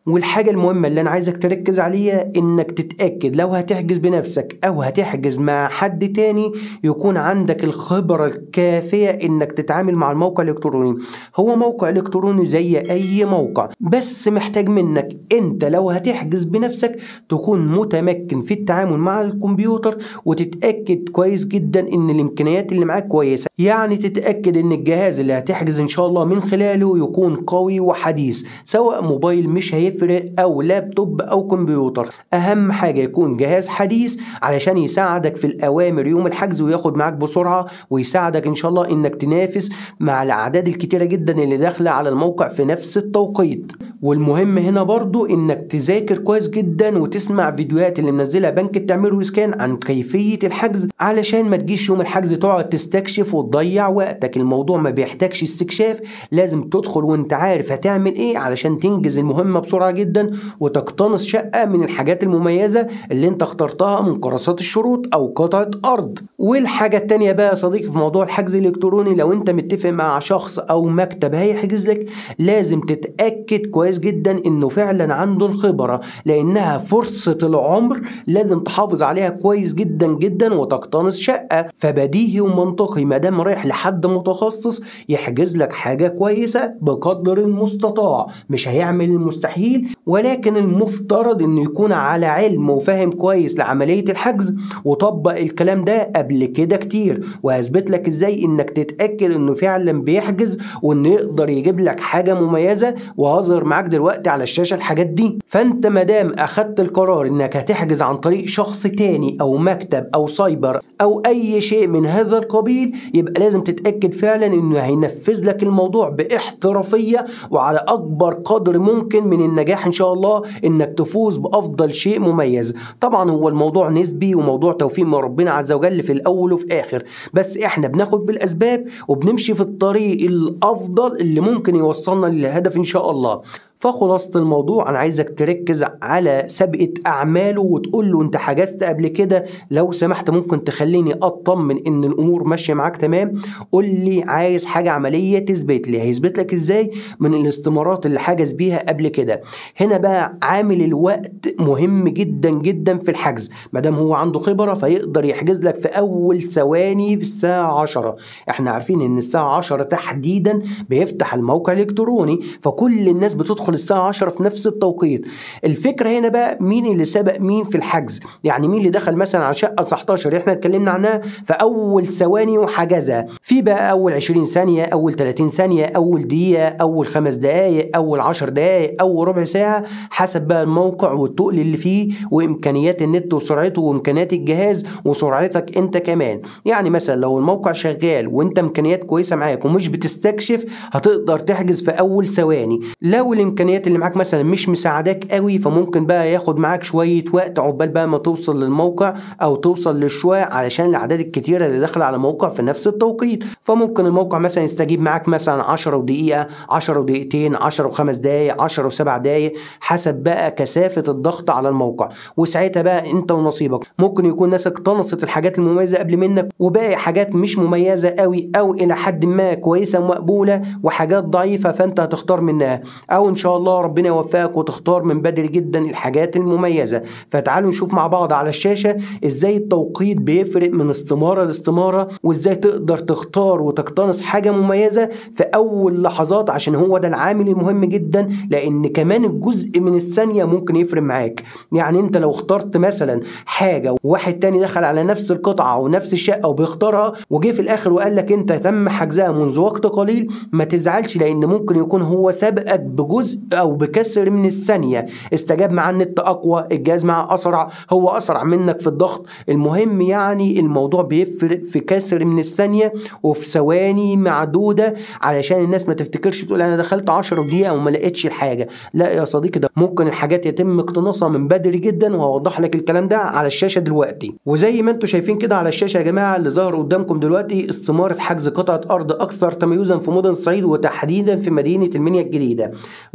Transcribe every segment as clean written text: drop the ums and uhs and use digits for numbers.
والحاجة المهمة اللي أنا عايزك تركز عليها إنك تتأكد لو هتحجز بنفسك أو هتحجز مع حد تاني يكون عندك الخبرة الكافية إنك تتعامل مع الموقع الإلكتروني. هو موقع إلكتروني زي أي موقع، بس محتاج منك أنت لو هتحجز بنفسك تكون متمكن في التعامل مع الكمبيوتر، وتتأكد كويس جدا إن الإمكانيات اللي معاك كويسة. يعني تتأكد إن الجهاز اللي هتحجز إن شاء الله من خلاله يكون قوي وحديث، سواء موبايل مش هيفرق أو لابتوب أو كمبيوتر. أهم حاجة يكون جهاز حديث علشان يساعدك في الأوامر يوم الحجز وياخد معاك بسرعة، ويساعدك إن شاء الله إنك تنافس مع الأعداد الكتيرة جدا اللي داخلة على الموقع في نفس التوقيت. والمهم هنا برضو إنك تذاكر كويس جدا وتسمع فيديوهات اللي منزلها بنك التعمير وإسكان عن كيفية الحجز، علشان ما تجيش يوم الحجز تقعد تستكشف وتضيع وقتك. الموضوع ما بيحتاجش استكشاف، لازم تدخل وانت عارف هتعمل ايه علشان تنجز المهمة بسرعة جدا وتقتنص شقة من الحاجات المميزة اللي انت اخترتها من كراسات الشروط او قطعة ارض. والحاجة التانية بقى يا صديقي في موضوع الحجز الالكتروني، لو انت متفق مع شخص او مكتب هيحجز لك لازم تتأكد كويس جدا انه فعلا عنده الخبرة، لانها فرصة العمر لازم تحافظ عليها كويس جدا جدا وتقتنص شقة. فبديهي ومنطقي ما دام رايح لحد متخصص يحجز لك حاجة كويسة بقدر المستطاع، مش هيعمل المستحيل، ولكن المفترض انه يكون على علم وفاهم كويس لعملية الحجز وطبق الكلام ده قبل كده كتير. وهثبت لك ازاي انك تتأكد انه فعلا بيحجز وانه يقدر يجيب لك حاجة مميزة، وهظهر معاك دلوقتي على الشاشة الحاجات دي. فانت مادام اخدت القرار انك هتحجز عن طريق شخص تاني او مكتب او سايبر او اي شيء من هذا القبيل، يبقى لازم تتأكد فعلا انه هينفذ لك الموضوع باحترافية وعلى اكبر قدر ممكن من النجاح ان شاء الله، انك تفوز بافضل شيء مميز. طبعا هو الموضوع نسبي وموضوع توفيق من ربنا عز وجل في الاول وفي اخر، بس احنا بناخد بالاسباب وبنمشي في الطريق الافضل اللي ممكن يوصلنا للهدف ان شاء الله. فخلاصة الموضوع انا عايزك تركز على سابقة اعماله وتقول له انت حجزت قبل كده، لو سمحت ممكن تخليني اطمن ان الامور ماشية معاك تمام. قول لي عايز حاجة عملية تثبت لي. هيثبت لك ازاي؟ من الاستمارات اللي حجز بيها قبل كده. هنا بقى عامل الوقت مهم جدا جدا في الحجز، مادام هو عنده خبرة فيقدر يحجز لك في اول ثواني في الساعة 10. احنا عارفين ان الساعة 10 تحديدا بيفتح الموقع الالكتروني، فكل الناس بتدخل الساعة 10 في نفس التوقيت. الفكرة هنا بقى مين اللي سبق مين في الحجز، يعني مين اللي دخل مثلا على شقة 19 احنا اتكلمنا عنها في اول ثواني وحجزها، في بقى اول 20 ثانية، اول 30 ثانية، اول دقيقة، اول 5 دقايق، اول 10 دقايق، اول ربع ساعة، حسب بقى الموقع والتقل اللي فيه وامكانيات النت وسرعته وامكانيات الجهاز وسرعتك انت كمان. يعني مثلا لو الموقع شغال وانت امكانيات كويسة معاك ومش بتستكشف هتقدر تحجز في اول ثواني. لو الامكانيات اللي معاك مثلا مش مساعداك قوي فممكن بقى ياخد معاك شوية وقت عقبال بقى ما توصل للموقع او توصل للشوية، علشان الاعداد الكتيرة اللي داخله على موقع في نفس التوقيت. فممكن الموقع مثلا يستجيب معاك مثلا 10 ودقيقة، 10 ودقيقتين، 10 وخمس دقايق، 10 وسبع دقايق، حسب بقى كثافة الضغط على الموقع. وساعتها بقى انت ونصيبك، ممكن يكون ناس اقتنصت الحاجات المميزة قبل منك وباقي حاجات مش مميزة قوي او الى حد ما كويسة ومقبولة وحاجات ضعيفة فانت هتختار منها، او ان شاء الله ربنا يوفقك وتختار من بدري جدا الحاجات المميزة. فتعالوا نشوف مع بعض على الشاشة ازاي التوقيت بيفرق من استمارة لاستمارة، وازاي تقدر تختار وتقتنص حاجة مميزة في اول لحظات، عشان هو ده العامل المهم جدا، لان كمان الجزء من الثانية ممكن يفرق معاك. يعني انت لو اخترت مثلا حاجة وواحد تاني دخل على نفس القطعة ونفس الشقة وبيختارها وجه في الاخر وقال لك انت تم حجزها منذ وقت قليل، ما تزعلش، لان ممكن يكون هو سبقك بجزء او بكسر من الثانية، استجاب مع النت اقوى، الجهاز معاه اسرع، هو اسرع منك في الضغط. المهم يعني الموضوع بيفرق في كسر من الثانية وفي ثواني معدودة، علشان الناس ما تفتكرش تقول انا دخلت 10 دقيقة وما لقيتش الحاجة. لا يا صديقي، ده ممكن الحاجات يتم اقتناصها من بدري جدا، وهوضح لك الكلام ده على الشاشة دلوقتي. وزي ما انتم شايفين كده على الشاشة يا جماعة اللي ظهر قدامكم دلوقتي استمارة حجز قطعة ارض اكثر تميزا في مدن الصعيد وتحديدا في مدينة المنيا الجديدة.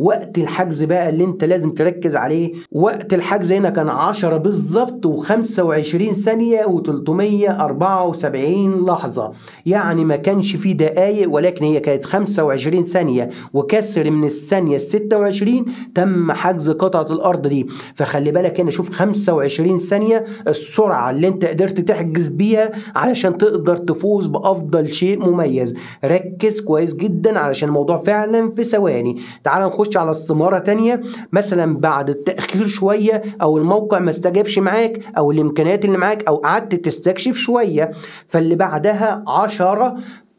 وقت الحجز بقى اللي انت لازم تركز عليه، وقت الحجز هنا كان 10 بالظبط و25 ثانية و374 لحظة، يعني ما كانش فيه دقايق، ولكن هي كانت 25 ثانية وكسر من الثانية 26 تم حجز قطعة الأرض دي. فخلي بالك هنا، شوف 25 ثانية السرعة اللي انت قدرت تحجز بيها علشان تقدر تفوز بأفضل شيء مميز. ركز كويس جدا علشان الموضوع فعلا في ثواني. تعال نخش على استمارة تانية، مثلا بعد التأخير شوية أو الموقع ما استجابش معاك أو الإمكانيات اللي معاك أو قعدت تستكشف شوية، فاللي بعدها 10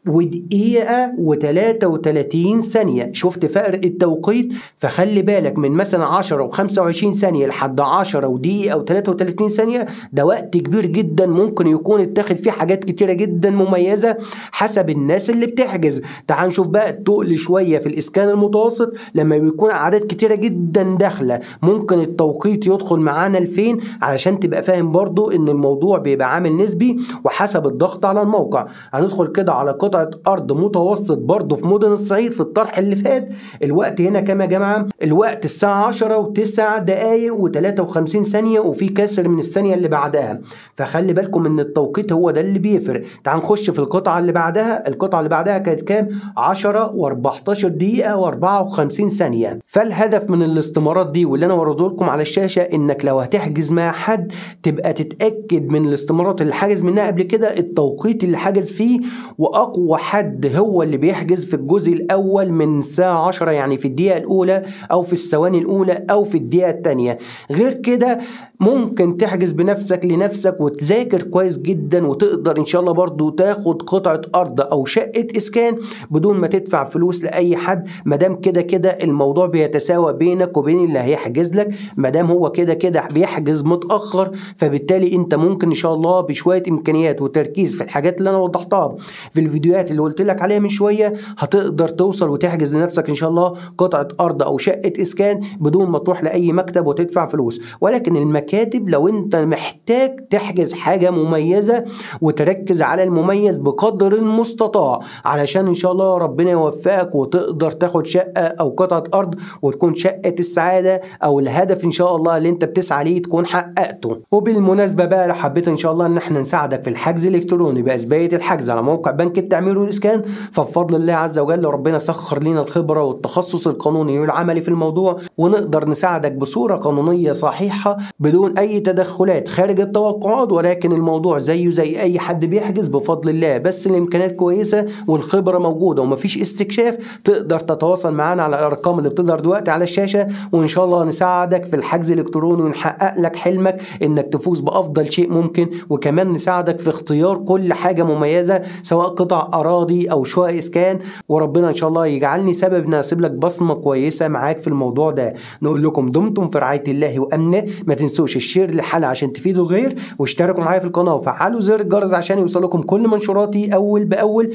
ودقيقة و33 ثانية. شفت فرق التوقيت؟ فخلي بالك من مثلا 10 و25 ثانية لحد 10 ودقيقة و33 ثانية، ده وقت كبير جدا، ممكن يكون اتاخد فيه حاجات كتيرة جدا مميزة حسب الناس اللي بتحجز. تعال نشوف بقى التقل شوية في الإسكان المتوسط لما بيكون أعداد كتيرة جدا داخلة، ممكن التوقيت يدخل معانا لفين، علشان تبقى فاهم برضو إن الموضوع بيبقى عامل نسبي وحسب الضغط على الموقع. هندخل كده على قطعة أرض متوسط برضه في مدن الصعيد في الطرح اللي فات. الوقت هنا كام يا جماعة؟ الوقت الساعة 10 و9 دقايق و53 ثانية وفي كسر من الثانية اللي بعدها. فخلي بالكم ان التوقيت هو ده اللي بيفرق. تعال نخش في القطعة اللي بعدها. القطعة اللي بعدها كانت كام؟ 10 و14 دقيقة و54 ثانية. فالهدف من الاستمارات دي واللي انا ورده لكم على الشاشة انك لو هتحجز مع حد تبقى تتأكد من الاستمارات اللي حجز منها قبل كده التوقيت اللي حجز فيه، واقوى حد هو اللي بيحجز في الجزء الاول من الساعه 10، يعني في الدقيقه الاولى او في الثواني الاولى او في الدقيقه الثانيه. غير كده ممكن تحجز بنفسك لنفسك وتذاكر كويس جدا وتقدر ان شاء الله برضو تاخد قطعه ارض او شقه اسكان بدون ما تدفع فلوس لاي حد، مادام كده كده الموضوع بيتساوى بينك وبين اللي هيحجز لك، مادام هو كده كده بيحجز متاخر. فبالتالي انت ممكن ان شاء الله بشويه امكانيات وتركيز في الحاجات اللي انا وضحتها في الفيديوهات اللي قلت لك عليها من شويه، هتقدر توصل وتحجز لنفسك ان شاء الله قطعه ارض او شقه اسكان بدون ما تروح لاي مكتب وتدفع فلوس. ولكن المكاتب لو انت محتاج تحجز حاجه مميزه وتركز على المميز بقدر المستطاع علشان ان شاء الله ربنا يوفقك وتقدر تاخد شقه او قطعه ارض وتكون شقه السعاده او الهدف ان شاء الله اللي انت بتسعى ليه تكون حققته. وبالمناسبه بقى لو حبيت ان شاء الله ان احنا نساعدك في الحجز الالكتروني باثبات الحجز على موقع بنك التعمير والاسكان، فبفضل الله عز وجل ربنا سخر لنا الخبره والتخصص القانوني والعملي في الموضوع، ونقدر نساعدك بصوره قانونيه صحيحه بدون اي تدخلات خارج التوقعات. ولكن الموضوع زيه زي اي حد بيحجز بفضل الله، بس الامكانيات كويسه والخبره موجوده ومفيش استكشاف. تقدر تتواصل معانا على الارقام اللي بتظهر دلوقتي على الشاشه، وان شاء الله نساعدك في الحجز الالكتروني ونحقق لك حلمك انك تفوز بافضل شيء ممكن، وكمان نساعدك في اختيار كل حاجه مميزه سواء قطع اراضي او شقق اسكان، وربنا ان شاء الله يجعلني سبب ان اسيب لك بصمه كويسه معاك في الموضوع ده. نقول لكم دمتم في رعايه الله وامنه. ما تنسوش الشير للحلقه عشان تفيدوا الغير، واشتركوا معايا في القناه وفعلوا زر الجرس عشان يوصلكم كل منشوراتي اول باول.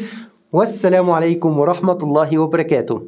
والسلام عليكم ورحمه الله وبركاته.